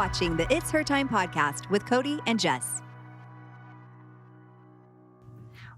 watching the It's Her Time podcast with Cody and Jess.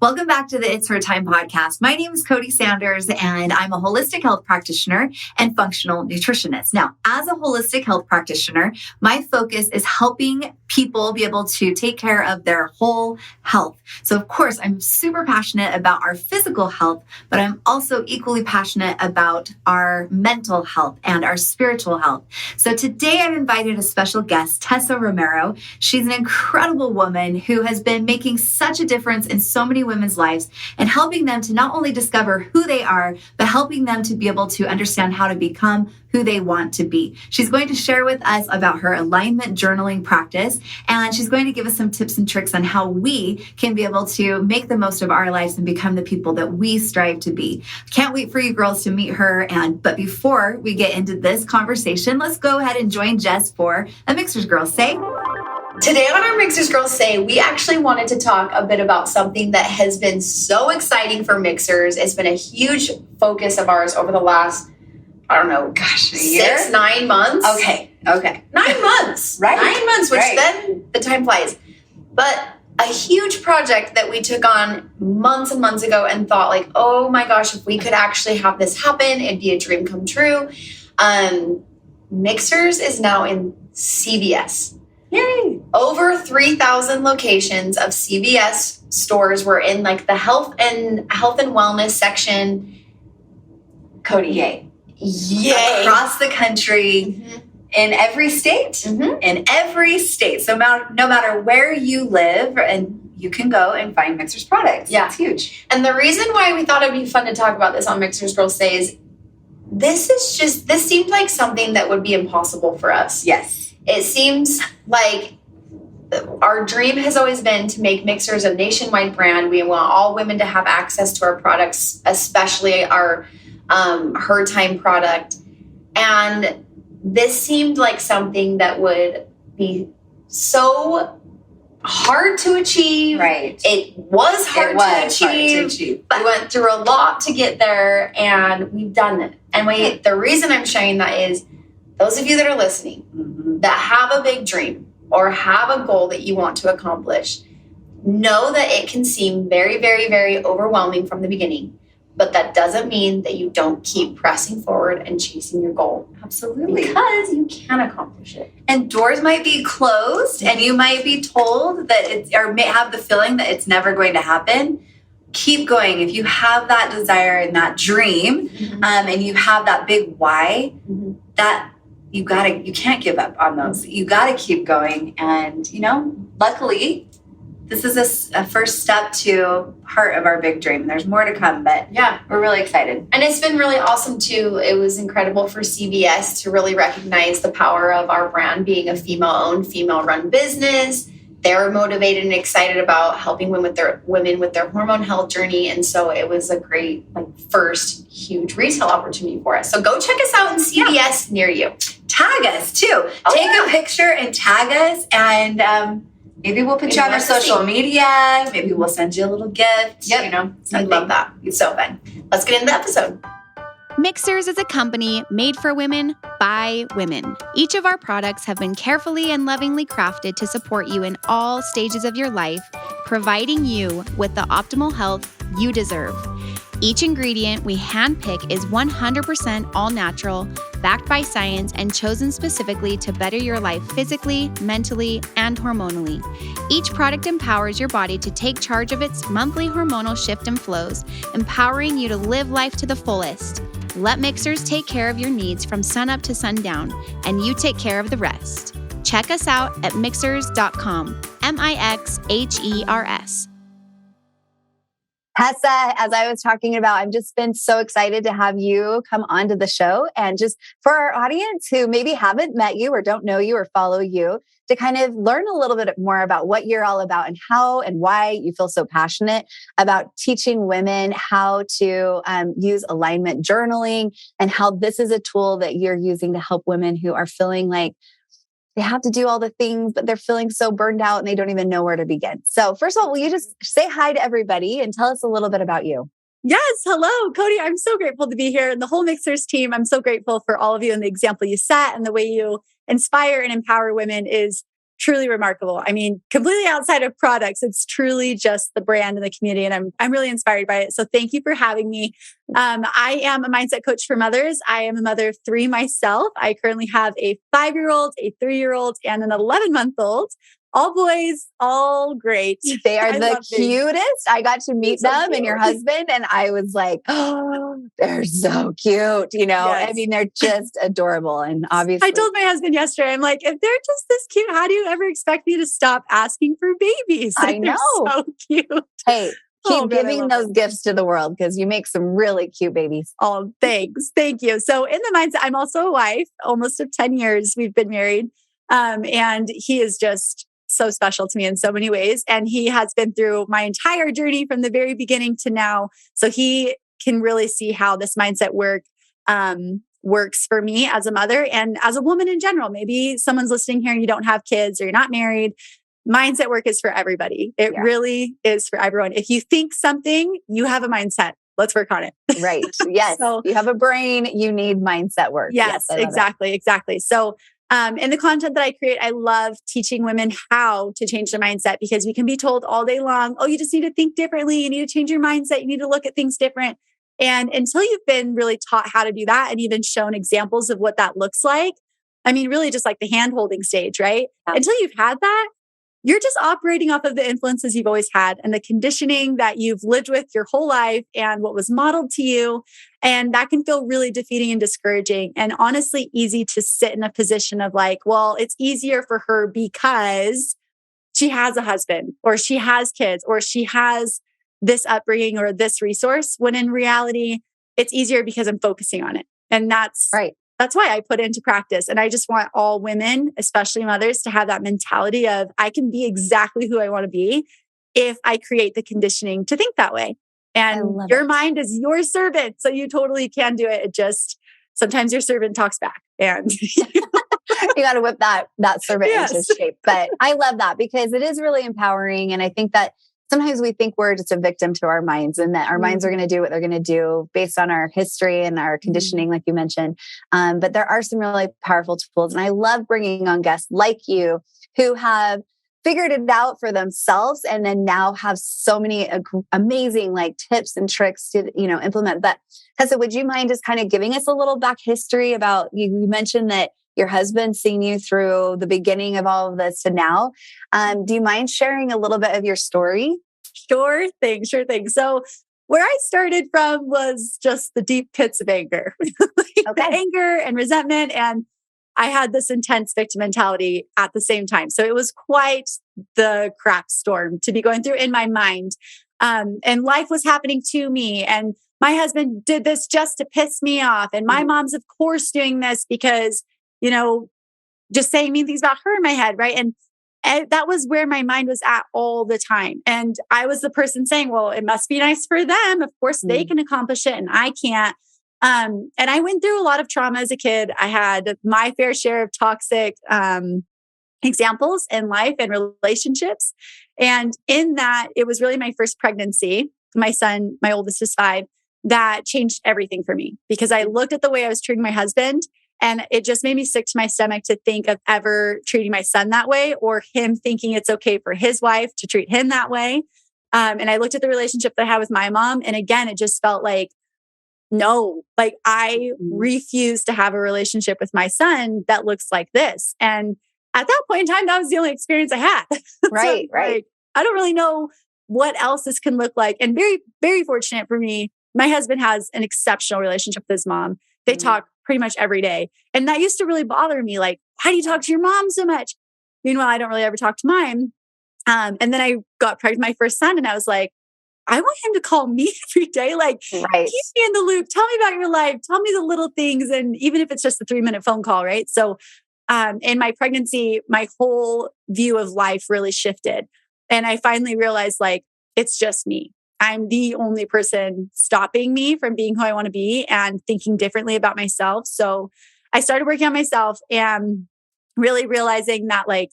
Welcome back to the It's Her Time podcast. My name is Cody Sanders, and I'm a holistic health practitioner and functional nutritionist. Now, as a holistic health practitioner, my focus is helping people be able to take care of their whole health. So, of course, I'm super passionate about our physical health, but I'm also equally passionate about our mental health and our spiritual health. So today I've invited a special guest, Tessa Romero. She's an incredible woman who has been making such a difference in so many women's lives and helping them to not only discover who they are, but helping them to be able to understand how to become who they want to be. She's going to share with us about her alignment journaling practice, and she's going to give us some tips and tricks on how we can be able to make the most of our lives and become the people that we strive to be. Can't wait for you girls to meet her. But before we get into this conversation, let's go ahead and join Jess for a Mixers Girls Say. Today on our Mixers Girls Say, we actually wanted to talk a bit about something that has been so exciting for Mixers. It's been a huge focus of ours over the last, a year? 6-9 months. Okay. 9 months. Right. 9 months, which then the time flies. But a huge project that we took on months and months ago and thought like, oh my gosh, if we could actually have this happen, it'd be a dream come true. Mixers is now in CVS. Yay! Over 3,000 locations of CVS stores were in like the health and wellness section. Cody, yay. Yay. Across the country, in every state, in every state. So no matter where you live, and you can go and find Mixers products. Yeah. It's huge. And the reason why we thought it'd be fun to talk about this on Mixers Girls Say is this seemed like something that would be impossible for us. Yes. It seems like our dream has always been to make Mixers a nationwide brand. We want all women to have access to our products, especially our Her Time product. And this seemed like something that would be so hard to achieve. Right. It was hard to achieve. But we went through a lot to get there, and we've done it. And the reason I'm sharing that is those of you that are listening that have a big dream or have a goal that you want to accomplish, know that it can seem very, very, very overwhelming from the beginning. But that doesn't mean that you don't keep pressing forward and chasing your goal. Absolutely. Because you can accomplish it. And doors might be closed and you might be told that or may have the feeling that it's never going to happen. Keep going. If you have that desire and that dream, and you have that big why, that you can't give up on those. You got to keep going. And, luckily, this is a first step to part of our big dream. There's more to come, but yeah, we're really excited. And it's been really awesome too. It was incredible for CVS to really recognize the power of our brand being a female-owned, female-run business. They're motivated and excited about helping women with their hormone health journey. And so it was a great, first huge retail opportunity for us. So go check us out in CVS near you. Tag us too. Take a picture and tag us, and maybe we'll put you on our social media. Maybe we'll send you a little gift. Yep. I love that. It's so fun. Let's get into the episode. Mixers is a company made for women by women. Each of our products have been carefully and lovingly crafted to support you in all stages of your life, providing you with the optimal health you deserve. Each ingredient we handpick is 100% all natural, backed by science, and chosen specifically to better your life physically, mentally, and hormonally. Each product empowers your body to take charge of its monthly hormonal shift and flows, empowering you to live life to the fullest. Let Mixers take care of your needs from sunup to sundown, and you take care of the rest. Check us out at mixers.com, Mixhers. Tessa, as I was talking about, I've just been so excited to have you come onto the show, and just for our audience who maybe haven't met you or don't know you or follow you, to kind of learn a little bit more about what you're all about and how and why you feel so passionate about teaching women how to use alignment journaling, and how this is a tool that you're using to help women who are feeling like they have to do all the things, but they're feeling so burned out and they don't even know where to begin. So first of all, will you just say hi to everybody and tell us a little bit about you? Yes. Hello, Cody. I'm so grateful to be here. And the whole Mixers team, I'm so grateful for all of you and the example you set and the way you inspire and empower women is truly remarkable. I mean, completely outside of products, it's truly just the brand and the community. And I'm really inspired by it. So thank you for having me. I am a mindset coach for mothers. I am a mother of 3 myself. I currently have a 5-year-old, a 3-year-old, and an 11-month-old. All boys, all great. They are the cutest. I got to meet them and your husband, and I was like, oh, they're so cute. You know, yes. I mean, they're just adorable. And obviously, I told my husband yesterday, I'm like, if they're just this cute, how do you ever expect me to stop asking for babies? I know. They're so cute. Hey, keep giving those gifts to the world because you make some really cute babies. Oh, thanks. Thank you. So in the mindset, I'm also a wife, almost of 10 years we've been married. And he is just so special to me in so many ways. And he has been through my entire journey from the very beginning to now. So he can really see how this mindset work works for me as a mother and as a woman in general. Maybe someone's listening here and you don't have kids or you're not married. Mindset work is for everybody. It really is for everyone. If you think something, you have a mindset. Let's work on it. Right. Yes. So, you have a brain, you need mindset work. Yes, exactly. Exactly. So in the content that I create, I love teaching women how to change their mindset because we can be told all day long, oh, you just need to think differently. You need to change your mindset. You need to look at things different. And until you've been really taught how to do that and even shown examples of what that looks like, I mean, really just like the hand-holding stage, right? Yeah. Until you've had that, you're just operating off of the influences you've always had and the conditioning that you've lived with your whole life and what was modeled to you. And that can feel really defeating and discouraging and honestly easy to sit in a position of like, well, it's easier for her because she has a husband or she has kids or she has this upbringing or this resource, when in reality, it's easier because I'm focusing on it. And that's right. That's why I put it into practice. And I just want all women, especially mothers, to have that mentality of I can be exactly who I want to be if I create the conditioning to think that way. And your mind is your servant. So you totally can do it. It just, sometimes your servant talks back and you got to whip that servant into shape. But I love that because it is really empowering. And I think that sometimes we think we're just a victim to our minds and that our minds are going to do what they're going to do based on our history and our conditioning, like you mentioned. But there are some really powerful tools. And I love bringing on guests like you who have figured it out for themselves and then now have so many amazing like tips and tricks to, implement. But Tessa, would you mind just kind of giving us a little back history about, you mentioned that your husband seen you through the beginning of all of this to now. Do you mind sharing a little bit of your story? Sure thing. So where I started from was just the deep pits of anger, anger and resentment. And I had this intense victim mentality at the same time. So it was quite the crap storm to be going through in my mind. And life was happening to me. And my husband did this just to piss me off. And my mom's, of course, doing this because just saying mean things about her in my head, right? And that was where my mind was at all the time. And I was the person saying, well, it must be nice for them. Of course, they can accomplish it and I can't. And I went through a lot of trauma as a kid. I had my fair share of toxic examples in life and relationships. And in that, it was really my first pregnancy. My son, my oldest is 5, that changed everything for me because I looked at the way I was treating my husband. And it just made me sick to my stomach to think of ever treating my son that way or him thinking it's okay for his wife to treat him that way. And I looked at the relationship that I had with my mom. And again, it just felt like, no, like I refuse to have a relationship with my son that looks like this. And at that point in time, that was the only experience I had. Right, right. Like, I don't really know what else this can look like. And very, very fortunate for me, my husband has an exceptional relationship with his mom. They talk pretty much every day. And that used to really bother me. Like, why do you talk to your mom so much? Meanwhile, I don't really ever talk to mine. And then I got pregnant with my first son and I was like, I want him to call me every day. Like, keep me in the loop. Tell me about your life. Tell me the little things. And even if it's just a 3-minute phone call, right? So in my pregnancy, my whole view of life really shifted. And I finally realized like, it's just me. I'm the only person stopping me from being who I want to be and thinking differently about myself. So I started working on myself and really realizing that like,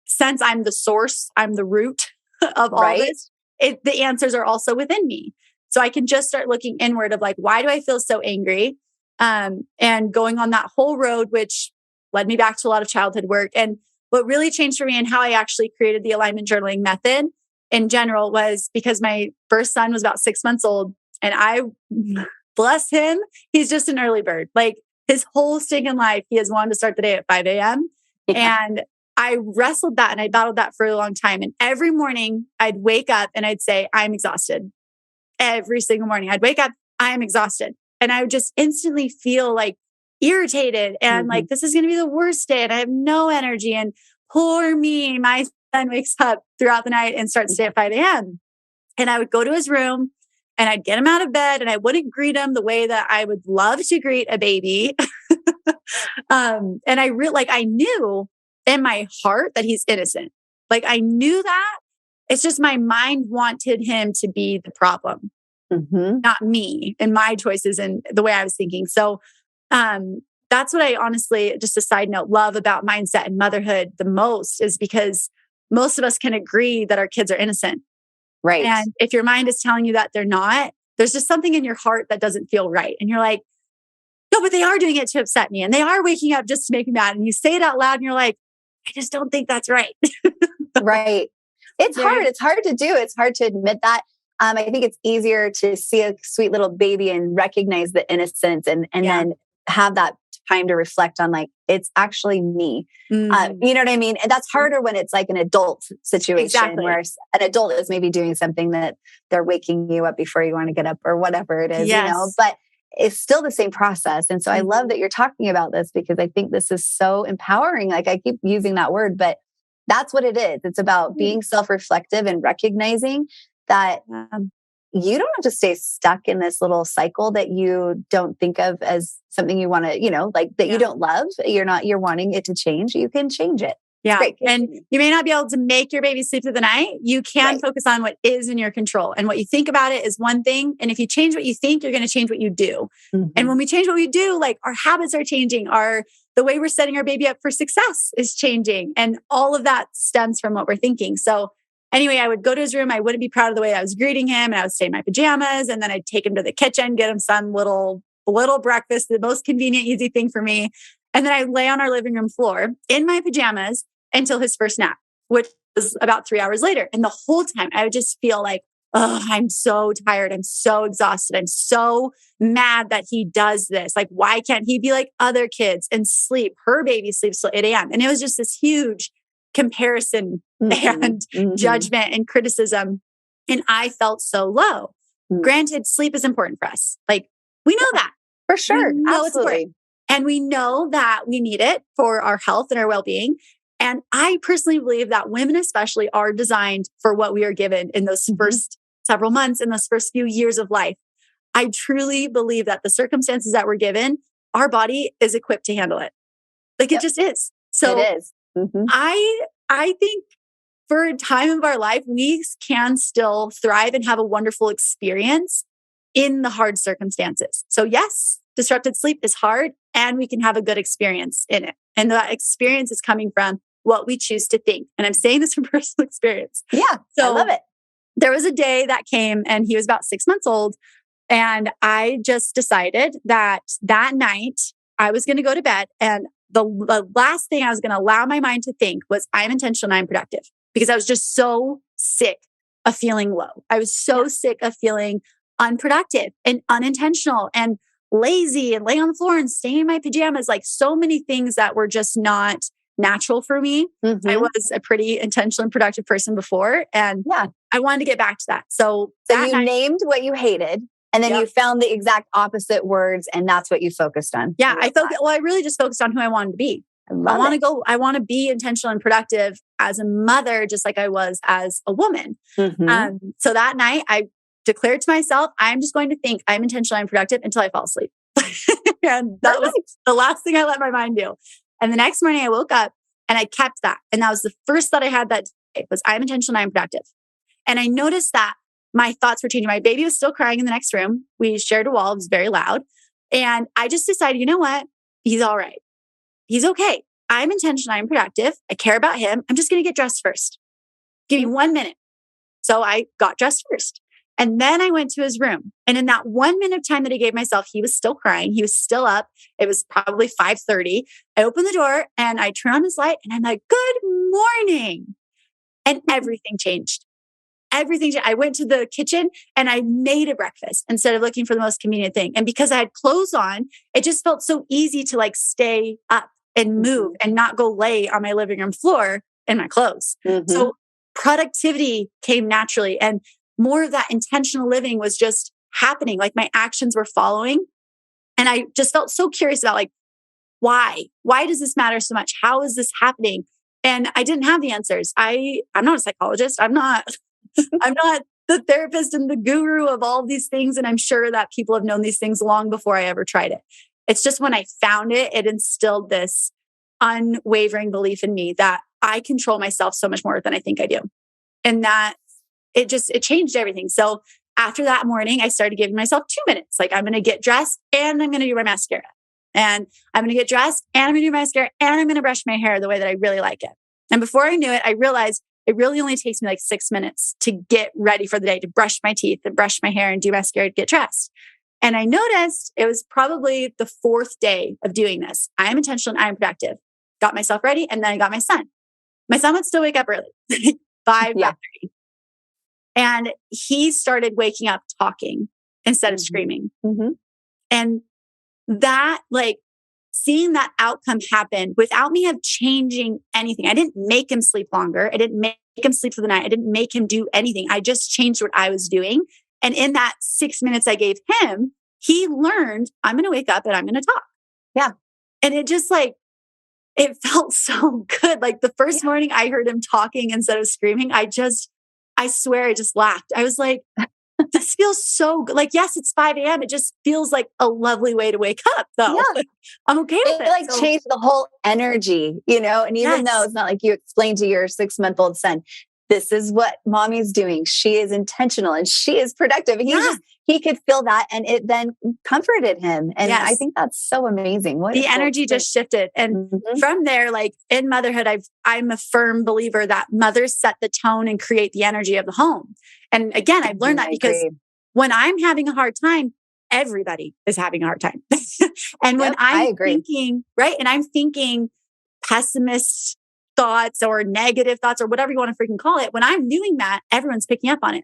since I'm the source, I'm the root of all this, the answers are also within me. So I can just start looking inward of like, why do I feel so angry? And going on that whole road, which led me back to a lot of childhood work. And what really changed for me and how I actually created the alignment journaling method in general was because my first son was about 6 months old, and I, bless him, he's just an early bird. Like his whole stinking life, he has wanted to start the day at 5 a.m. Yeah. And I wrestled that and I battled that for a long time. And every morning I'd wake up and I'd say, I'm exhausted. Every single morning I'd wake up, I'm exhausted. And I would just instantly feel like irritated and like, this is going to be the worst day. And I have no energy. And poor me, my son wakes up throughout the night and starts to stay at 5 a.m. And I would go to his room and I'd get him out of bed and I wouldn't greet him the way that I would love to greet a baby. And I knew in my heart that he's innocent. Like I knew that. It's just my mind wanted him to be the problem, not me and my choices and the way I was thinking. So that's what I honestly, just a side note, love about mindset and motherhood the most is because most of us can agree that our kids are innocent. Right. And if your mind is telling you that they're not, there's just something in your heart that doesn't feel right. And you're like, no, but they are doing it to upset me. And they are waking up just to make me mad. And you say it out loud and you're like, I just don't think that's right. Right. It's hard. It's hard to do. It's hard to admit that. I think it's easier to see a sweet little baby and recognize the innocence and then have that time to reflect on like, it's actually me. You know what I mean? And that's harder when it's like an adult situation where an adult is maybe doing something that they're waking you up before you want to get up or whatever it is, you know, but it's still the same process. And so I love that you're talking about this because I think this is so empowering. Like I keep using that word, but that's what it is. It's about being self-reflective and recognizing that you don't have to stay stuck in this little cycle that you don't think of as something you want to, you know, like that you don't love. You're wanting it to change. You can change it. Yeah. And you may not be able to make your baby sleep through the night. You can focus on what is in your control. And what you think about it is one thing. And if you change what you think, you're going to change what you do. And when we change what we do, like our habits are changing, the way we're setting our baby up for success is changing. And all of that stems from what we're thinking. So anyway, I would go to his room. I wouldn't be proud of the way I was greeting him. And I would stay in my pajamas. And then I'd take him to the kitchen, get him some little breakfast, the most convenient, easy thing for me. And then I'd lay on our living room floor in my pajamas until his first nap, which was about 3 hours later. And the whole time I would just feel like, oh, I'm so tired. I'm so exhausted. I'm so mad that he does this. Like, why can't he be like other kids and sleep? Her baby sleeps till 8 a.m. And it was just this huge comparison and judgment and criticism. And I felt so low. Granted, sleep is important for us. Like, we know that. For sure. Absolutely. And we know that we need it for our health and our well-being. And I personally believe that women especially are designed for what we are given in those first several months, in those first few years of life. I truly believe that the circumstances that we're given, our body is equipped to handle it. Like it just is. So it is. I think for a time of our life, we can still thrive and have a wonderful experience in the hard circumstances. So yes, disrupted sleep is hard and we can have a good experience in it. And that experience is coming from what we choose to think. And I'm saying this from personal experience. Yeah, so I love it. There was a day that came and he was about 6 months old. And I just decided that night I was going to go to bed. And the last thing I was going to allow my mind to think was I'm intentional and I'm productive, because I was just so sick of feeling low. I was so sick of feeling unproductive and unintentional and lazy and laying on the floor and staying in my pajamas, like so many things that were just not natural for me. I was a pretty intentional and productive person before. And I wanted to get back to that. So you named what you hated and then you found the exact opposite words and that's what you focused on. Yeah. I really just focused on who I wanted to be. I want to be intentional and productive as a mother, just like I was as a woman. So that night I declared to myself, I'm just going to think I'm intentional and productive until I fall asleep. And that was the last thing I let my mind do. And the next morning I woke up and I kept that. And that was the first thought I had that day was I'm intentional and I'm productive. And I noticed that my thoughts were changing. My baby was still crying in the next room. We shared a wall. It was very loud. And I just decided, you know what? He's all right. He's okay. I'm intentional. I'm productive. I care about him. I'm just going to get dressed first. Give me 1 minute. So I got dressed first. And then I went to his room. And in that 1 minute of time that I gave myself, he was still crying. He was still up. It was probably 5:30. I opened the door and I turn on his light and I'm like, good morning. And everything changed. I went to the kitchen and I made a breakfast instead of looking for the most convenient thing. And because I had clothes on, it just felt so easy to like stay up and move and not go lay on my living room floor in my clothes. So productivity came naturally and more of that intentional living was just happening. Like my actions were following. And I just felt so curious about like, why? Why does this matter so much? How is this happening? And I didn't have the answers. I'm not a psychologist. I'm not the therapist and the guru of all these things. And I'm sure that people have known these things long before I ever tried it. It's just when I found it, it instilled this unwavering belief in me that I control myself so much more than I think I do. And that it changed everything. So after that morning, I started giving myself 2 minutes. Like I'm going to get dressed and I'm going to do my mascara. And I'm going to get dressed and I'm going to do my mascara and I'm going to brush my hair the way that I really like it. And before I knew it, I realized it really only takes me like 6 minutes to get ready for the day, to brush my teeth and brush my hair and do mascara to get dressed. And I noticed it was probably the 4th day of doing this. I am intentional and I am productive. Got myself ready and then I got my son. My son would still wake up early, 5:30. And he started waking up talking instead of screaming. And that, like, seeing that outcome happen without me have changing anything. I didn't make him sleep longer. I didn't make him sleep for the night. I didn't make him do anything. I just changed what I was doing. And in that 6 minutes I gave him, he learned I'm going to wake up and I'm going to talk. Yeah. And it just like, it felt so good. Like the first morning I heard him talking instead of screaming, I swear I just laughed. I was like, this feels so good. Like, yes, it's 5 a.m. It just feels like a lovely way to wake up though. Yeah. Like, I'm okay with it. Like changed the whole energy, and even though it's not like you explained to your 6-month-old son, this is what mommy's doing. She is intentional and she is productive. He could feel that and it then comforted him. And I think that's so amazing. The energy just shifted. And from there, like in motherhood, I'm a firm believer that mothers set the tone and create the energy of the home. And again, I've learned that because when I'm having a hard time, everybody is having a hard time. And when I'm thinking, and I'm thinking pessimist thoughts or negative thoughts or whatever you want to freaking call it, when I'm doing that, everyone's picking up on it.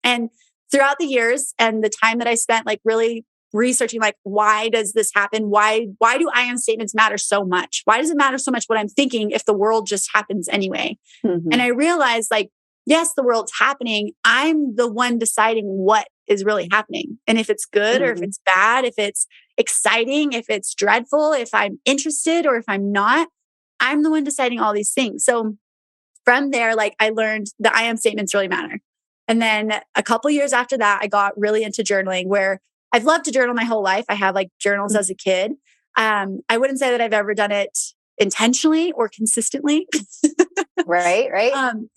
And throughout the years and the time that I spent like really researching, like, why does this happen? Why do I am statements matter so much? Why does it matter so much what I'm thinking if the world just happens anyway? And I realized like, yes, the world's happening. I'm the one deciding what is really happening. And if it's good or if it's bad, if it's exciting, if it's dreadful, if I'm interested or if I'm not, I'm the one deciding all these things. So from there, like I learned that I am statements really matter. And then a couple years after that, I got really into journaling where I've loved to journal my whole life. I have like journals as a kid. I wouldn't say that I've ever done it intentionally or consistently. Right.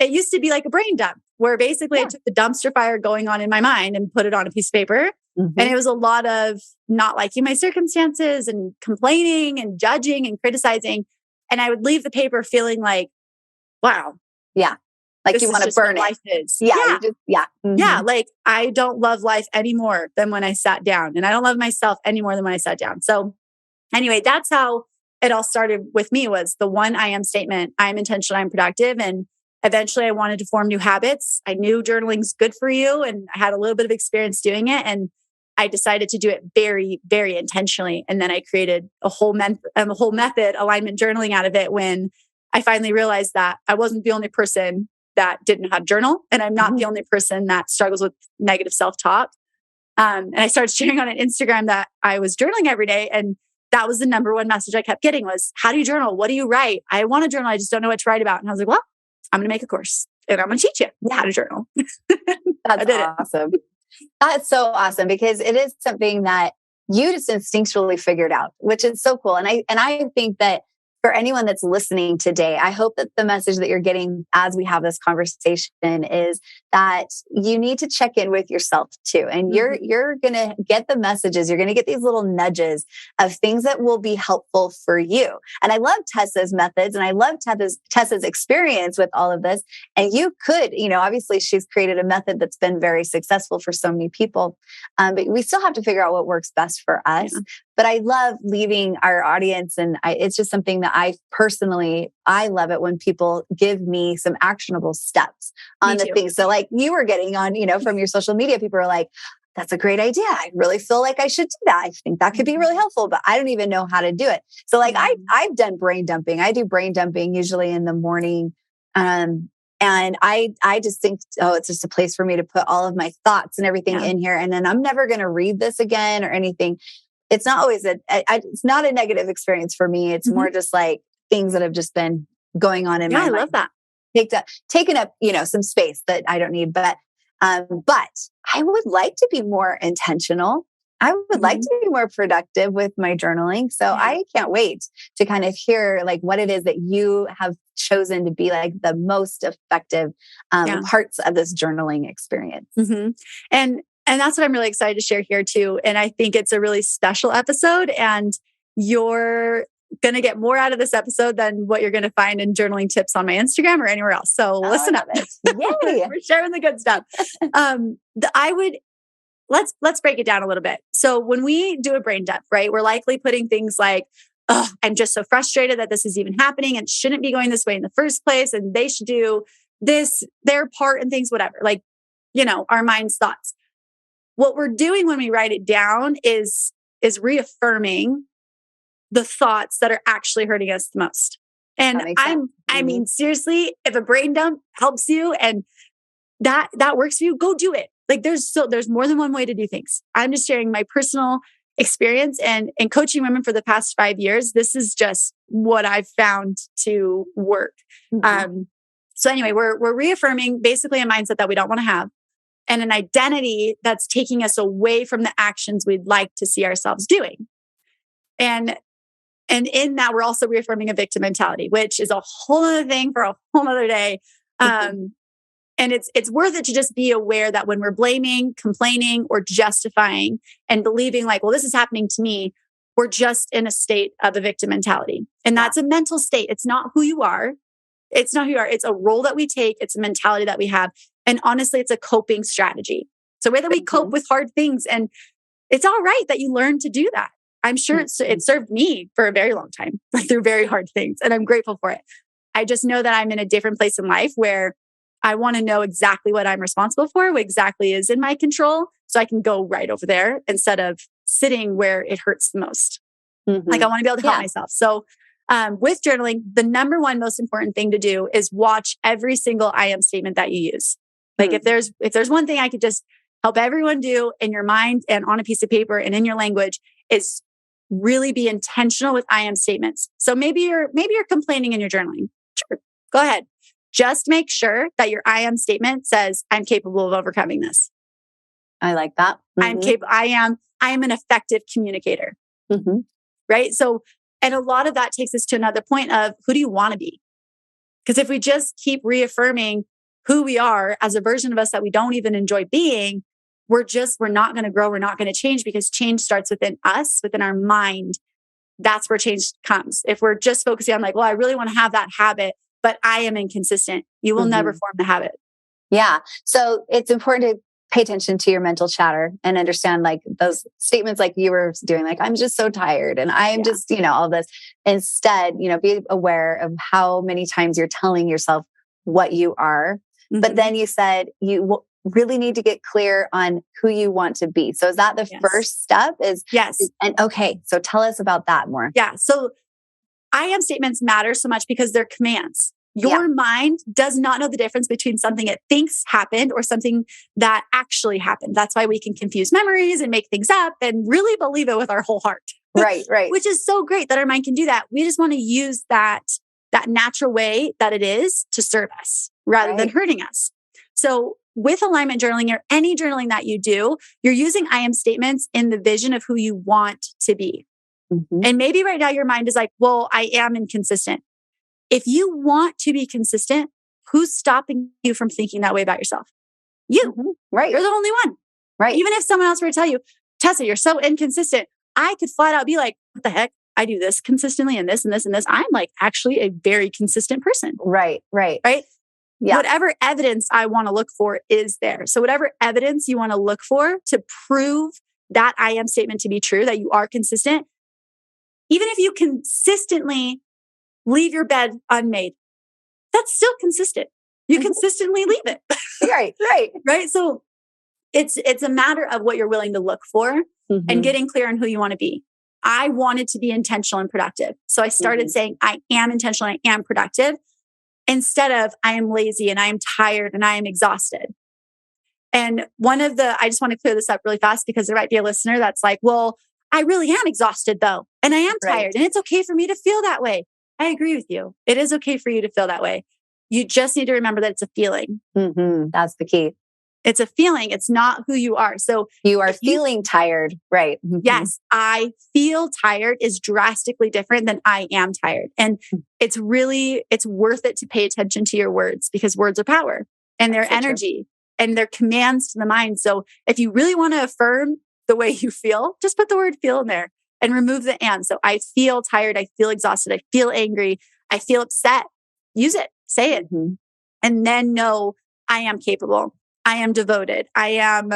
It used to be like a brain dump where basically I took the dumpster fire going on in my mind and put it on a piece of paper. And it was a lot of not liking my circumstances and complaining and judging and criticizing. And I would leave the paper feeling like, wow. Yeah. Like you want to burn it. Life is. Yeah. Like I don't love life any more than when I sat down. And I don't love myself any more than when I sat down. So anyway, that's how it all started with me was the one I am statement. I'm intentional, I'm productive. And eventually I wanted to form new habits. I knew journaling's good for you and I had a little bit of experience doing it. And I decided to do it very, very intentionally. And then I created a whole method, alignment journaling out of it when I finally realized that I wasn't the only person that didn't know how to journal. And I'm not the only person that struggles with negative self-talk. And I started sharing on an Instagram that I was journaling every day. And that was the number one message I kept getting was, how do you journal? What do you write? I want to journal. I just don't know what to write about. And I was like, well, I'm going to make a course and I'm going to teach you how to journal. That's awesome. That's so awesome because it is something that you just instinctually figured out, which is so cool. And I think that for anyone that's listening today, I hope that the message that you're getting as we have this conversation is that you need to check in with yourself too. And you're going to get the messages. You're going to get these little nudges of things that will be helpful for you. And I love Tessa's methods and I love Tessa's experience with all of this. And you could, obviously she's created a method that's been very successful for so many people. But we still have to figure out what works best for us. Yeah. But I love leaving our audience. And it's just something that I love it when people give me some actionable steps on the things. So like you were getting on, from your social media, people are like, that's a great idea. I really feel like I should do that. I think that could be really helpful, but I don't even know how to do it. So like I've done brain dumping. I do brain dumping usually in the morning. And I just think, it's just a place for me to put all of my thoughts and everything in here. And then I'm never going to read this again or anything. It's not always it's not a negative experience for me. It's more just like things that have just been going on in my mind. I love that. Taken up, some space that I don't need. But I would like to be more intentional. I would like to be more productive with my journaling. So I can't wait to kind of hear like what it is that you have chosen to be like the most effective parts of this journaling experience. And that's what I'm really excited to share here too. And I think it's a really special episode and you're going to get more out of this episode than what you're going to find in journaling tips on my Instagram or anywhere else. So listen up. Yay. We're sharing the good stuff. Let's break it down a little bit. So when we do a brain dump, right, we're likely putting things like, oh, I'm just so frustrated that this is even happening and shouldn't be going this way in the first place. And they should do this, their part and things, whatever, like, our mind's thoughts. What we're doing when we write it down is reaffirming the thoughts that are actually hurting us the most. And I mean, seriously, if a brain dump helps you and that works for you, go do it. Like there's more than one way to do things. I'm just sharing my personal experience and coaching women for the past 5 years. This is just what I've found to work. So anyway, we're reaffirming basically a mindset that we don't want to have and an identity that's taking us away from the actions we'd like to see ourselves doing. And in that, we're also reaffirming a victim mentality, which is a whole other thing for a whole other day. And it's worth it to just be aware that when we're blaming, complaining, or justifying and believing like, well, this is happening to me, we're just in a state of a victim mentality. And that's a mental state. It's not who you are. It's not who you are. It's a role that we take. It's a mentality that we have. And honestly, it's a coping strategy. It's a way that we cope with hard things. And it's all right that you learn to do that. I'm sure it served me for a very long time through very hard things. And I'm grateful for it. I just know that I'm in a different place in life where I want to know exactly what I'm responsible for, what exactly is in my control. So I can go right over there instead of sitting where it hurts the most. Like I want to be able to help myself. So with journaling, the number one most important thing to do is watch every single I am statement that you use. Like if there's one thing I could just help everyone do in your mind and on a piece of paper and in your language is really be intentional with I am statements. So maybe you're complaining in your journaling. Sure. Go ahead. Just make sure that your I am statement says, I'm capable of overcoming this. I like that. I am an effective communicator. Right. So, and a lot of that takes us to another point of who do you want to be? Because if we just keep reaffirming who we are as a version of us that we don't even enjoy being, we're not going to grow. We're not going to change because change starts within us, within our mind. That's where change comes. If we're just focusing on like, well, I really want to have that habit, but I am inconsistent, you will never form the habit. Yeah. So it's important to pay attention to your mental chatter and understand like those statements like you were doing, like, I'm just so tired and I'm just, all this. Instead, be aware of how many times you're telling yourself what you are. But then you said you really need to get clear on who you want to be. So is that the first step? Yes. And okay, so tell us about that more. Yeah. So I am statements matter so much because they're commands. Your mind does not know the difference between something it thinks happened or something that actually happened. That's why we can confuse memories and make things up and really believe it with our whole heart. Right. Which is so great that our mind can do that. We just want to use that natural way that it is to serve us rather than hurting us. So with alignment journaling or any journaling that you do, you're using I am statements in the vision of who you want to be. Mm-hmm. And maybe right now your mind is like, well, I am inconsistent. If you want to be consistent, who's stopping you from thinking that way about yourself? You. Mm-hmm. Right. You're the only one. Right. Even if someone else were to tell you, Tessa, you're so inconsistent. I could flat out be like, what the heck? I do this consistently and this and this and this. I'm like actually a very consistent person. Right. Right. Yeah. Whatever evidence I want to look for is there. So whatever evidence you want to look for to prove that I am statement to be true, that you are consistent, even if you consistently leave your bed unmade, that's still consistent. You consistently leave it. Right. So it's a matter of what you're willing to look for and getting clear on who you want to be. I wanted to be intentional and productive. So I started saying, I am intentional and I am productive, instead of I am lazy and I am tired and I am exhausted. And I just want to clear this up really fast because there might be a listener that's like, well, I really am exhausted though. And I am tired and it's okay for me to feel that way. I agree with you. It is okay for you to feel that way. You just need to remember that it's a feeling. Mm-hmm. That's the key. It's a feeling. It's not who you are. So you are feeling tired. Right. Mm-hmm. Yes. I feel tired is drastically different than I am tired. And it's worth it to pay attention to your words because words are power and their energy and their commands to the mind. So if you really want to affirm the way you feel, just put the word feel in there and remove the and. So I feel tired. I feel exhausted. I feel angry. I feel upset. Use it. Say it. Mm-hmm. And then know I am capable. I am devoted. I am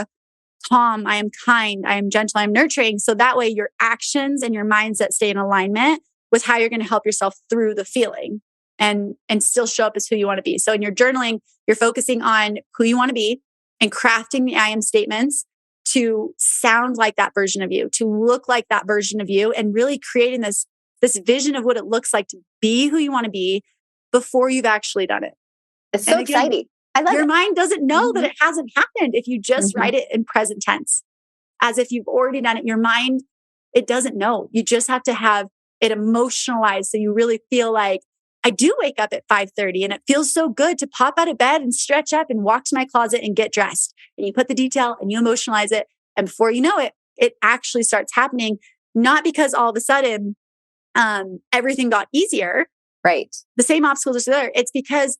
calm. I am kind. I am gentle. I am nurturing. So that way your actions and your mindset stay in alignment with how you're going to help yourself through the feeling and still show up as who you want to be. So in your journaling, you're focusing on who you want to be and crafting the I am statements to sound like that version of you, to look like that version of you, and really creating this vision of what it looks like to be who you want to be before you've actually done it. It's so exciting. I love your it. mind doesn't know that it hasn't happened if you just write it in present tense, as if you've already done it. Your mind, it doesn't know. You just have to have it emotionalized so you really feel like, I do wake up at 5:30 and it feels so good to pop out of bed and stretch up and walk to my closet and get dressed. And you put the detail and you emotionalize it. And before you know it, it actually starts happening, not because all of a sudden everything got easier. Right. The same obstacles are still there. It's because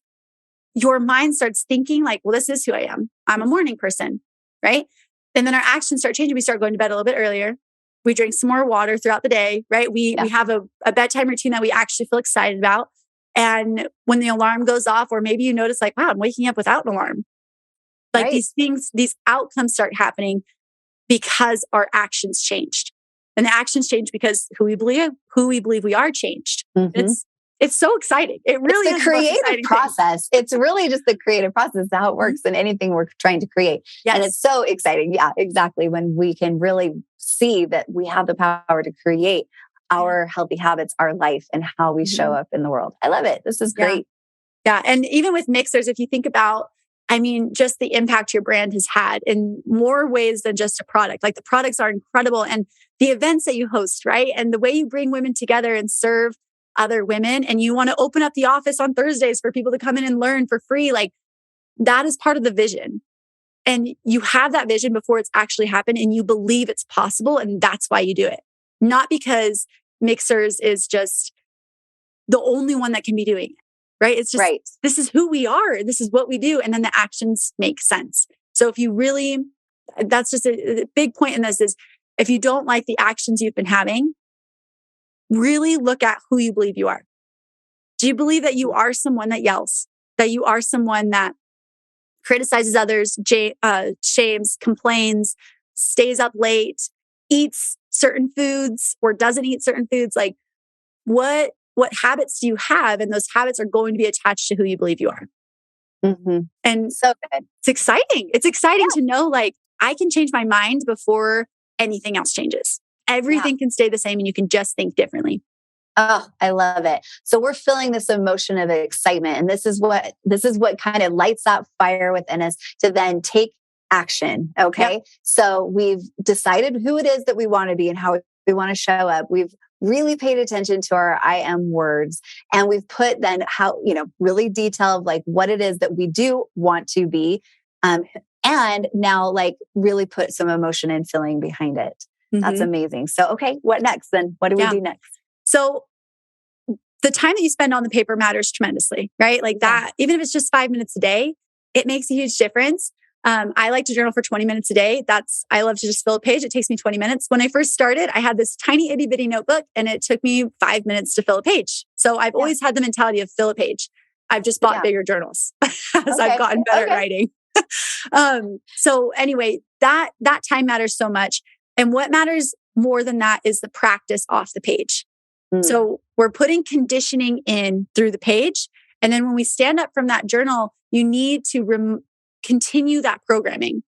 your mind starts thinking like, well, this is who I am. I'm a morning person, right? And then our actions start changing. We start going to bed a little bit earlier. We drink some more water throughout the day, right? We have a bedtime routine that we actually feel excited about. And when the alarm goes off, or maybe you notice like, wow, I'm waking up without an alarm. Like these things, these outcomes start happening because our actions changed. And the actions change because who we believe we are changed. Mm-hmm. It's so exciting. It really is the creative process. It's really just the creative process, how it works in anything we're trying to create. Yes. And it's so exciting. Yeah, exactly. When we can really see that we have the power to create our healthy habits, our life, and how we show up in the world. I love it. This is great. Yeah. And even with mixers, if you think about, just the impact your brand has had in more ways than just a product. Like the products are incredible and the events that you host, right? And the way you bring women together and serve other women, and you want to open up the office on Thursdays for people to come in and learn for free. Like that is part of the vision. And you have that vision before it's actually happened and you believe it's possible. And that's why you do it. Not because Mixers is just the only one that can be doing it, right? It's just, this is who we are. This is what we do. And then the actions make sense. So if you really, that's just a big point in this is if you don't like the actions you've been having, really look at who you believe you are. Do you believe that you are someone that yells, that you are someone that criticizes others, shames, complains, stays up late, eats certain foods or doesn't eat certain foods? Like what habits do you have? And those habits are going to be attached to who you believe you are. Mm-hmm. And so good. It's exciting. It's exciting to know like I can change my mind before anything else changes. Everything can stay the same and you can just think differently. Oh, I love it. So we're feeling this emotion of excitement. And this is what kind of lights that fire within us to then take action. Okay. Yep. So we've decided who it is that we want to be and how we want to show up. We've really paid attention to our I am words. And we've put then how, really detailed like what it is that we do want to be. And now like really put some emotion and feeling behind it. That's amazing. So, okay, what next then? What do we do next? So the time that you spend on the paper matters tremendously, right? Like that, even if it's just 5 minutes a day, it makes a huge difference. I like to journal for 20 minutes a day. I love to just fill a page. It takes me 20 minutes. When I first started, I had this tiny itty bitty notebook and it took me 5 minutes to fill a page. So I've always had the mentality of fill a page. I've just bought bigger journals as I've gotten better at writing. So anyway, that time matters so much. And what matters more than that is the practice off the page. So we're putting conditioning in through the page. And then when we stand up from that journal, you need to continue that programming.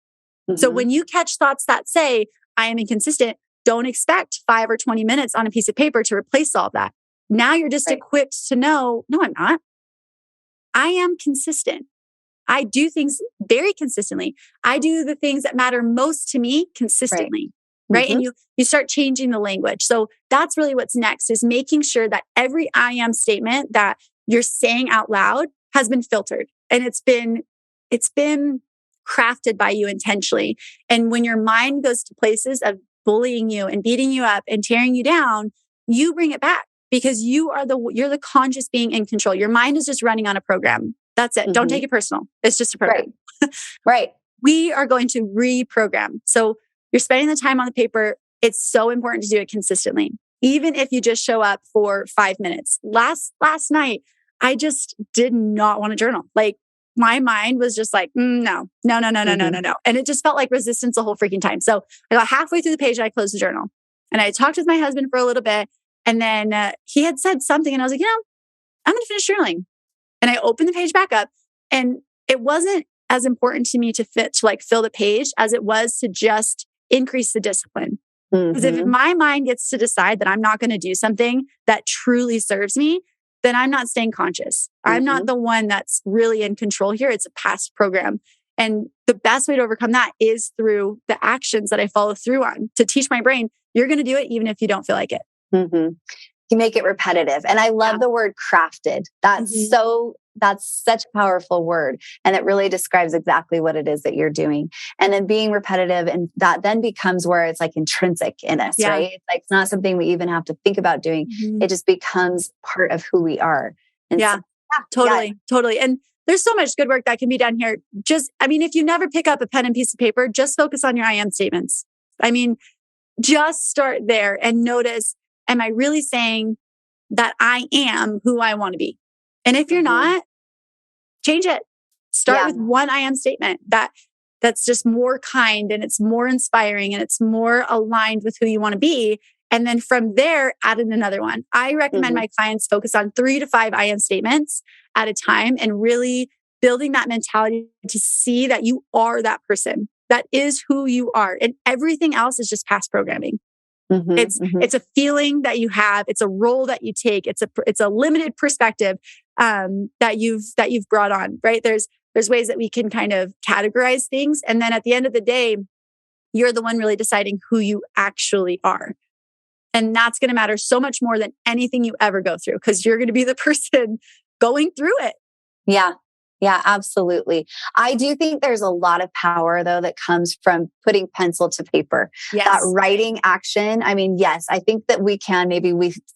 So when you catch thoughts that say, I am inconsistent, don't expect 5 or 20 minutes on a piece of paper to replace all of that. Now you're just equipped to know, no, I'm not. I am consistent. I do things very consistently. I do the things that matter most to me consistently. Right. And you start changing the language. So that's really what's next, is making sure that every I am statement that you're saying out loud has been filtered and it's been crafted by you intentionally. And when your mind goes to places of bullying you and beating you up and tearing you down, you bring it back because you're the conscious being in control. Your mind is just running on a program. That's it. Don't take it personal. It's just a program. Right. We are going to reprogram. So you're spending the time on the paper. It's so important to do it consistently. Even if you just show up for 5 minutes. Last night, I just did not want to journal. Like my mind was just like, no. And it just felt like resistance the whole freaking time. So I got halfway through the page and I closed the journal. And I talked with my husband for a little bit. And then he had said something and I was like, I'm going to finish journaling. And I opened the page back up and it wasn't as important to me to fill the page as it was to just increase the discipline. Because if my mind gets to decide that I'm not going to do something that truly serves me, then I'm not staying conscious. I'm not the one that's really in control here. It's a past program. And the best way to overcome that is through the actions that I follow through on to teach my brain, you're going to do it even if you don't feel like it. You make it repetitive. And I love the word crafted. That's such a powerful word. And it really describes exactly what it is that you're doing. And then being repetitive, and that then becomes where it's like intrinsic in us, right? It's like, it's not something we even have to think about doing. It just becomes part of who we are. And totally. And there's so much good work that can be done here. If you never pick up a pen and piece of paper, just focus on your I am statements. Just start there and notice, am I really saying that I am who I want to be? And if you're not, change it. Start with one I am statement that's just more kind and it's more inspiring and it's more aligned with who you want to be. And then from there, add in another one. I recommend my clients focus on 3 to 5 I am statements at a time and really building that mentality to see that you are that person. That is who you are. And everything else is just past programming. It's a feeling that you have. It's a role that you take. It's a limited perspective that you've brought on, right? There's ways that we can kind of categorize things. And then at the end of the day, you're the one really deciding who you actually are. And that's going to matter so much more than anything you ever go through because you're going to be the person going through it. Yeah, absolutely. I do think there's a lot of power, though, that comes from putting pencil to paper. That writing action. Yes, I think that we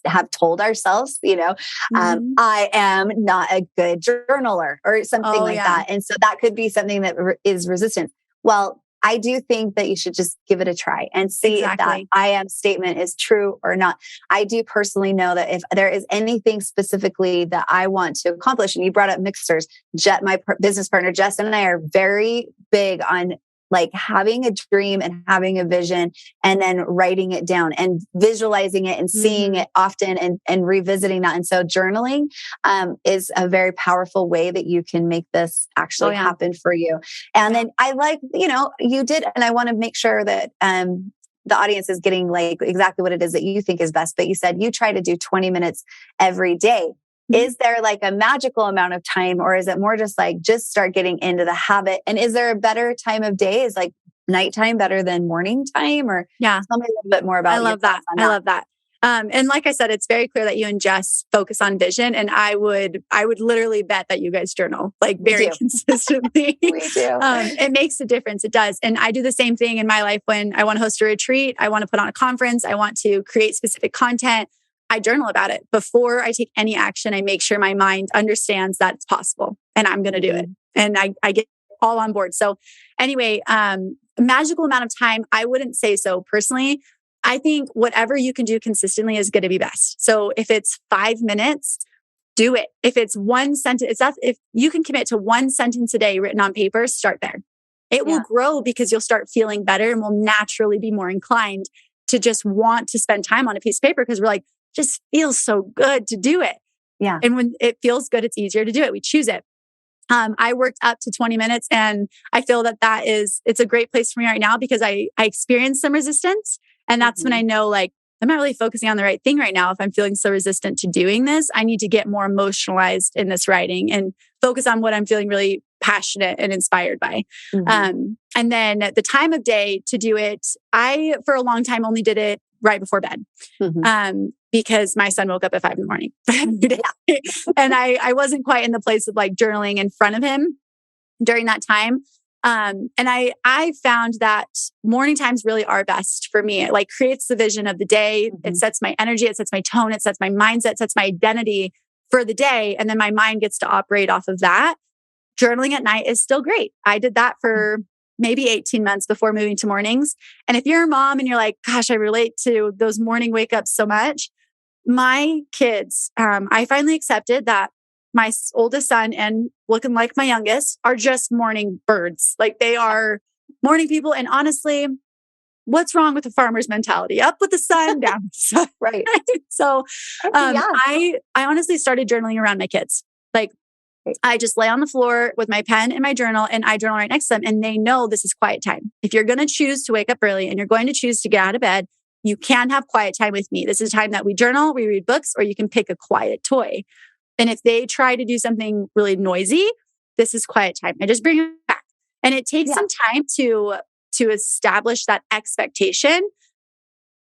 have told ourselves, I am not a good journaler or something that. And so that could be something that is resistance. Well, I do think that you should just give it a try and see if that I am statement is true or not. I do personally know that if there is anything specifically that I want to accomplish, and you brought up mixers, my business partner, Jess, and I are very big on like having a dream and having a vision and then writing it down and visualizing it and seeing it often and revisiting that. And so journaling is a very powerful way that you can make this actually happen for you. And then I like, you did, and I want to make sure that the audience is getting like exactly what it is that you think is best. But you said you try to do 20 minutes every day. Is there like a magical amount of time, or is it more just like just start getting into the habit? And is there a better time of day? Is like nighttime better than morning time? Or tell me a little bit more about I love that. And like I said, it's very clear that you and Jess focus on vision. And I would literally bet that you guys journal like very consistently. We do. It makes a difference. It does. And I do the same thing in my life when I want to host a retreat. I want to put on a conference. I want to create specific content. I journal about it. Before I take any action, I make sure my mind understands that it's possible and I'm going to do it. And I get all on board. So anyway, magical amount of time, I wouldn't say so personally. I think whatever you can do consistently is going to be best. So if it's 5 minutes, do it. If it's one sentence, if you can commit to one sentence a day written on paper, start there. It will grow because you'll start feeling better and will naturally be more inclined to just want to spend time on a piece of paper because we're like, just feels so good to do it. Yeah. And when it feels good, it's easier to do it. We choose it. I worked up to 20 minutes and I feel that it's a great place for me right now because I experienced some resistance. And that's when I know like, I'm not really focusing on the right thing right now. If I'm feeling so resistant to doing this, I need to get more emotionalized in this writing and focus on what I'm feeling really passionate and inspired by. And then the time of day to do it, I, for a long time, only did it right before bed. Because my son woke up at 5 a.m. every day. And I wasn't quite in the place of like journaling in front of him during that time. And I found that morning times really are best for me. It like creates the vision of the day. It sets my energy. It sets my tone. It sets my mindset. It sets my identity for the day. And then my mind gets to operate off of that. Journaling at night is still great. I did that for maybe 18 months before moving to mornings. And if you're a mom and you're like, gosh, I relate to those morning wake ups so much. My kids, I finally accepted that my oldest son and looking like my youngest are just morning birds. Like they are morning people. And honestly, what's wrong with the farmer's mentality? Up with the sun, down with the sun. Right. So I honestly started journaling around my kids. Like I just lay on the floor with my pen and my journal and I journal right next to them. And they know this is quiet time. If you're going to choose to wake up early and you're going to choose to get out of bed, you can have quiet time with me. This is a time that we journal, we read books, or you can pick a quiet toy. And if they try to do something really noisy, this is quiet time. I just bring it back. And it takes some time to establish that expectation.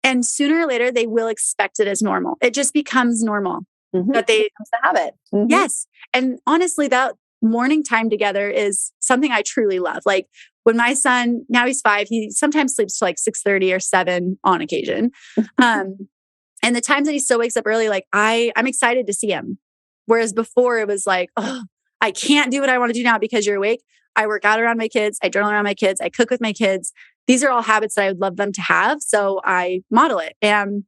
And sooner or later, they will expect it as normal. It just becomes normal. That they becomes the habit. Yes. And honestly, that morning time together is something I truly love. Like when my son, now he's 5, he sometimes sleeps till like 6:30 or 7 on occasion. And the times that he still wakes up early, like I'm excited to see him. Whereas before it was like, oh, I can't do what I want to do now because you're awake. I work out around my kids. I journal around my kids. I cook with my kids. These are all habits that I would love them to have. So I model it. And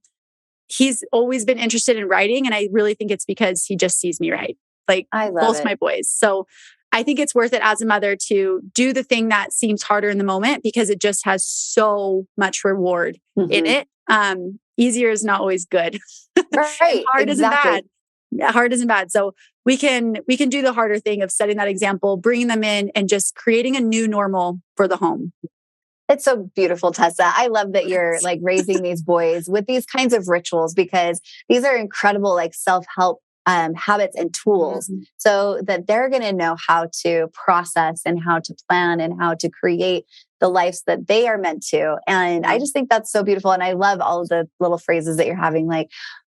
he's always been interested in writing. And I really think it's because he just sees me write. Like both my boys. So I think it's worth it as a mother to do the thing that seems harder in the moment because it just has so much reward in it. Easier is not always good. Right. Hard isn't bad. Hard isn't bad. So we can do the harder thing of setting that example, bringing them in and just creating a new normal for the home. It's so beautiful, Tessa. I love that you're like raising these boys with these kinds of rituals because these are incredible, like self-help habits and tools so that they're going to know how to process and how to plan and how to create the lives that they are meant to. And I just think that's so beautiful. And I love all of the little phrases that you're having, like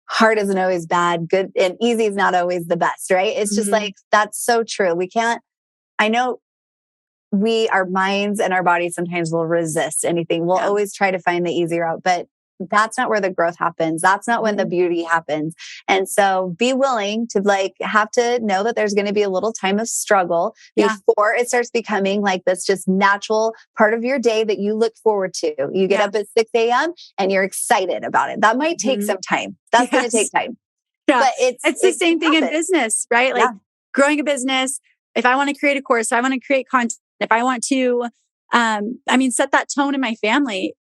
hard isn't always bad, good and easy is not always the best, right? It's just like, that's so true. I know our minds and our bodies sometimes will resist anything. We'll always try to find the easy route, but that's not where the growth happens. That's not when the beauty happens. And so be willing to have to know that there's going to be a little time of struggle before it starts becoming like this just natural part of your day that you look forward to. You get up at 6 a.m. and you're excited about it. That might take some time. That's going to take time. Yeah. But it's the same thing in business, right? Like growing a business. If I want to create a course, if I want to create content, if I want to, set that tone in my family,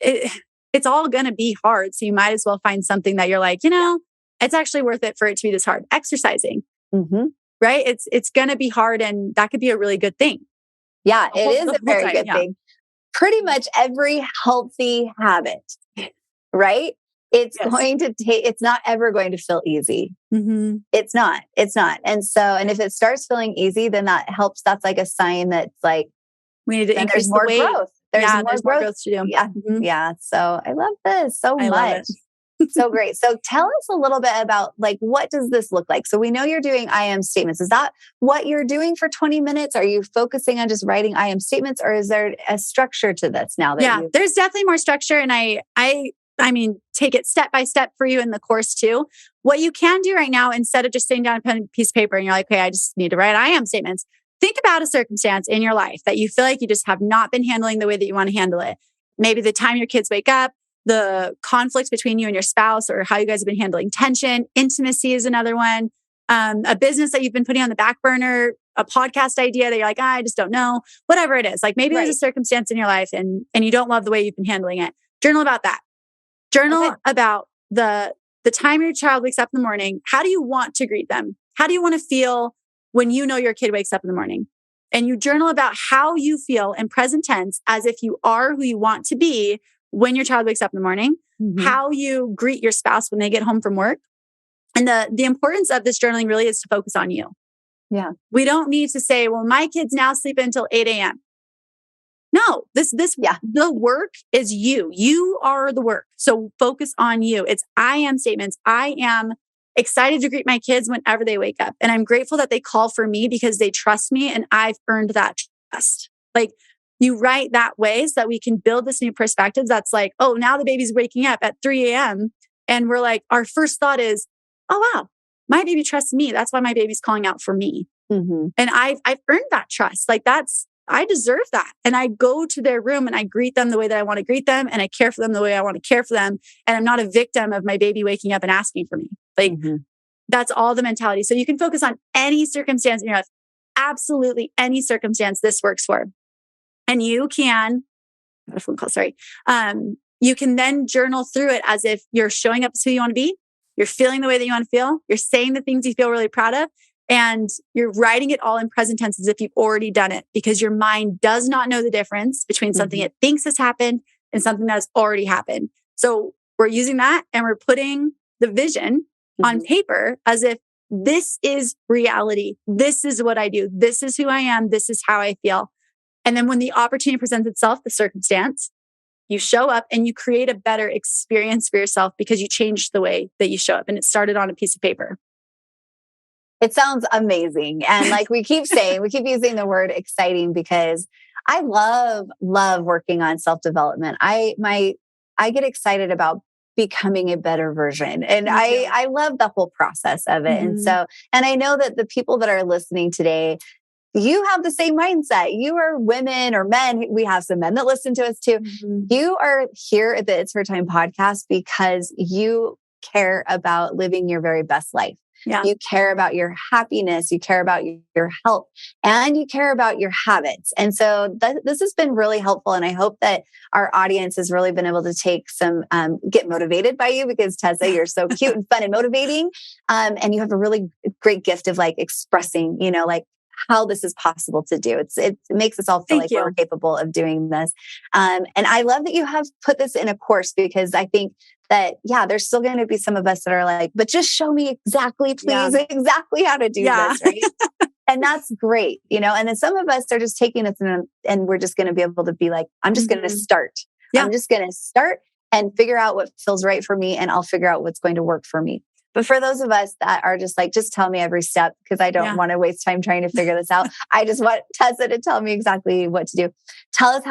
it's all going to be hard. So you might as well find something that you're like, it's actually worth it for it to be this hard. Exercising, right? It's going to be hard and that could be a really good thing. Yeah, it is a very good thing. Pretty much every healthy habit, right? It's going to it's not ever going to feel easy. It's not. And so, and if it starts feeling easy, then that helps. That's like a sign that's like, we need to increase more the weight. Growth. There's more growth to do. Yeah. So I love this so much. So great. So tell us a little bit about like, what does this look like? So we know you're doing I am statements. Is that what you're doing for 20 minutes? Are you focusing on just writing I am statements, or is there a structure to this now that there's definitely more structure. And I mean, take it step by step for you in the course too. What you can do right now, instead of just sitting down a pen and piece of paper and you're like, okay, I just need to write I am statements. Think about a circumstance in your life that you feel like you just have not been handling the way that you want to handle it. Maybe the time your kids wake up, the conflict between you and your spouse, or how you guys have been handling tension. Intimacy is another one. A business that you've been putting on the back burner, a podcast idea that you're like, I just don't know, whatever it is. Like maybe there's a circumstance in your life and you don't love the way you've been handling it. Journal about that. Journal about the time your child wakes up in the morning. How do you want to greet them? How do you want to feel when you know your kid wakes up in the morning? And you journal about how you feel in present tense as if you are who you want to be when your child wakes up in the morning, how you greet your spouse when they get home from work. And the importance of this journaling really is to focus on you. Yeah. We don't need to say, well, my kids now sleep until 8 a.m. No, the work is you. You are the work. So focus on you. It's I am statements. I am excited to greet my kids whenever they wake up. And I'm grateful that they call for me because they trust me and I've earned that trust. Like you write that way so that we can build this new perspective. That's like, oh, now the baby's waking up at 3 a.m. And we're like, our first thought is, oh, wow, my baby trusts me. That's why my baby's calling out for me. And I've earned that trust. Like I deserve that. And I go to their room and I greet them the way that I want to greet them. And I care for them the way I want to care for them. And I'm not a victim of my baby waking up and asking for me. Like that's all the mentality. So you can focus on any circumstance in your life, absolutely any circumstance this works for. And you can, I got a phone call, sorry. You can then journal through it as if you're showing up as who you want to be. You're feeling the way that you want to feel. You're saying the things you feel really proud of. And you're writing it all in present tense as if you've already done it, because your mind does not know the difference between something it thinks has happened and something that has already happened. So we're using that and we're putting the vision on paper as if this is reality. This is what I do. This is who I am. This is how I feel. And then when the opportunity presents itself, the circumstance, you show up and you create a better experience for yourself because you changed the way that you show up and it started on a piece of paper. It sounds amazing. And like we keep saying, we keep using the word exciting because I love working on self-development. I get excited about becoming a better version. And I love the whole process of it. And I know that the people that are listening today, you have the same mindset. You are women or men. We have some men that listen to us too. You are here at the It's Her Time podcast because you care about living your very best life. Yeah. You care about your happiness, you care about your health, and you care about your habits. And so this has been really helpful. And I hope that our audience has really been able to take some, get motivated by you because Tessa, you're so cute and fun and motivating. And you have a really great gift of like expressing, like how this is possible to do. It makes us all feel like we're capable of doing this. And I love that you have put this in a course because I think that, there's still going to be some of us that are like, but just show me exactly, please, exactly how to do this, right? And that's great, and then some of us are just taking this and we're just going to be able to be like, I'm just going to start. I'm just going to start and figure out what feels right for me and I'll figure out what's going to work for me. But for those of us that are just like, just tell me every step because I don't want to waste time trying to figure this out. I just want Tessa to tell me exactly what to do. Tell us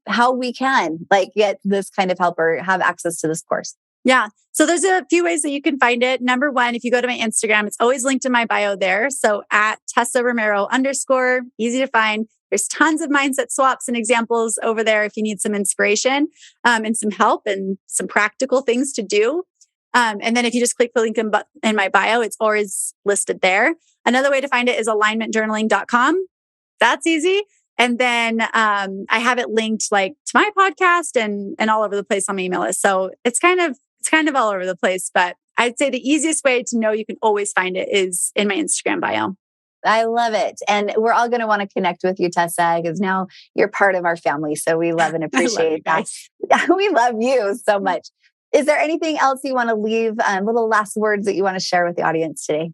how we can get this kind of help or have access to this course. Yeah. So there's a few ways that you can find it. Number one, if you go to my Instagram, it's always linked in my bio there. So at Tessa Romero _, easy to find. There's tons of mindset swaps and examples over there if you need some inspiration and some help and some practical things to do. And then if you just click the link in my bio, it's always listed there. Another way to find it is alignmentjournaling.com. That's easy. And then I have it linked to my podcast and all over the place on my email list. So it's kind of all over the place. But I'd say the easiest way to know you can always find it is in my Instagram bio. I love it. And we're all going to want to connect with you, Tessa, because now you're part of our family. So we love and appreciate that. We love you so much. Is there anything else you want to leave, little last words that you want to share with the audience today?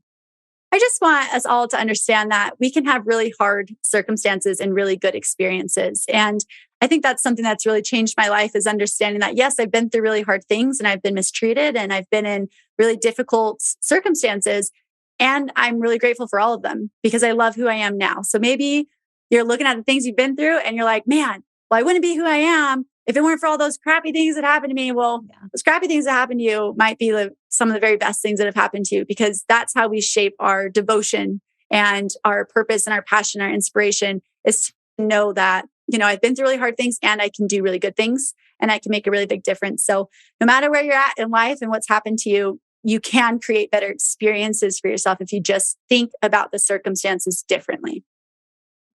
I just want us all to understand that we can have really hard circumstances and really good experiences. And I think that's something that's really changed my life, is understanding that, yes, I've been through really hard things and I've been mistreated and I've been in really difficult circumstances. And I'm really grateful for all of them because I love who I am now. So maybe you're looking at the things you've been through and you're like, man, well, I wouldn't be who I am if it weren't for all those crappy things that happened to me. Well, those crappy things that happened to you might be some of the very best things that have happened to you, because that's how we shape our devotion and our purpose and our passion, our inspiration, is to know that, I've been through really hard things and I can do really good things and I can make a really big difference. So no matter where you're at in life and what's happened to you, you can create better experiences for yourself if you just think about the circumstances differently.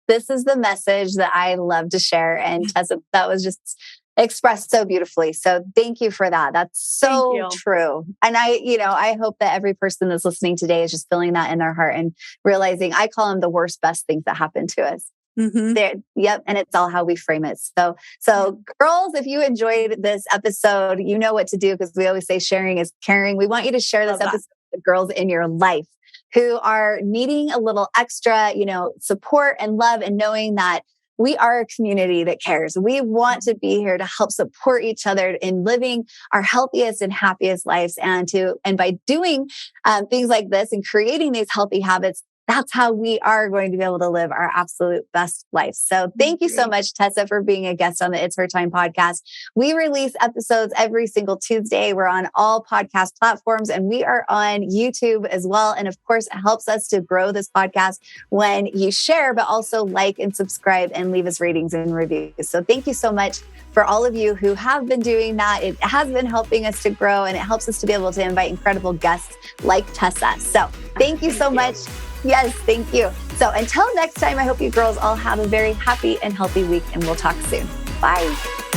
This is the message that I love to share. And Tessa, that was just expressed so beautifully. So thank you for that. That's so true. And I hope that every person that's listening today is just feeling that in their heart and realizing, I call them the worst, best things that happen to us. Yep. And it's all how we frame it. So girls, if you enjoyed this episode, you know what to do, because we always say sharing is caring. We want you to share this episode with girls in your life who are needing a little extra, support and love, and knowing that we are a community that cares. We want to be here to help support each other in living our healthiest and happiest lives. And by doing things like this and creating these healthy habits, that's how we are going to be able to live our absolute best life. So thank you so much, Tessa, for being a guest on the It's Her Time podcast. We release episodes every single Tuesday. We're on all podcast platforms and we are on YouTube as well. And of course, it helps us to grow this podcast when you share, but also like and subscribe and leave us ratings and reviews. So thank you so much for all of you who have been doing that. It has been helping us to grow, and it helps us to be able to invite incredible guests like Tessa. So thank you so much. Yes, thank you. So until next time, I hope you girls all have a very happy and healthy week, and we'll talk soon. Bye.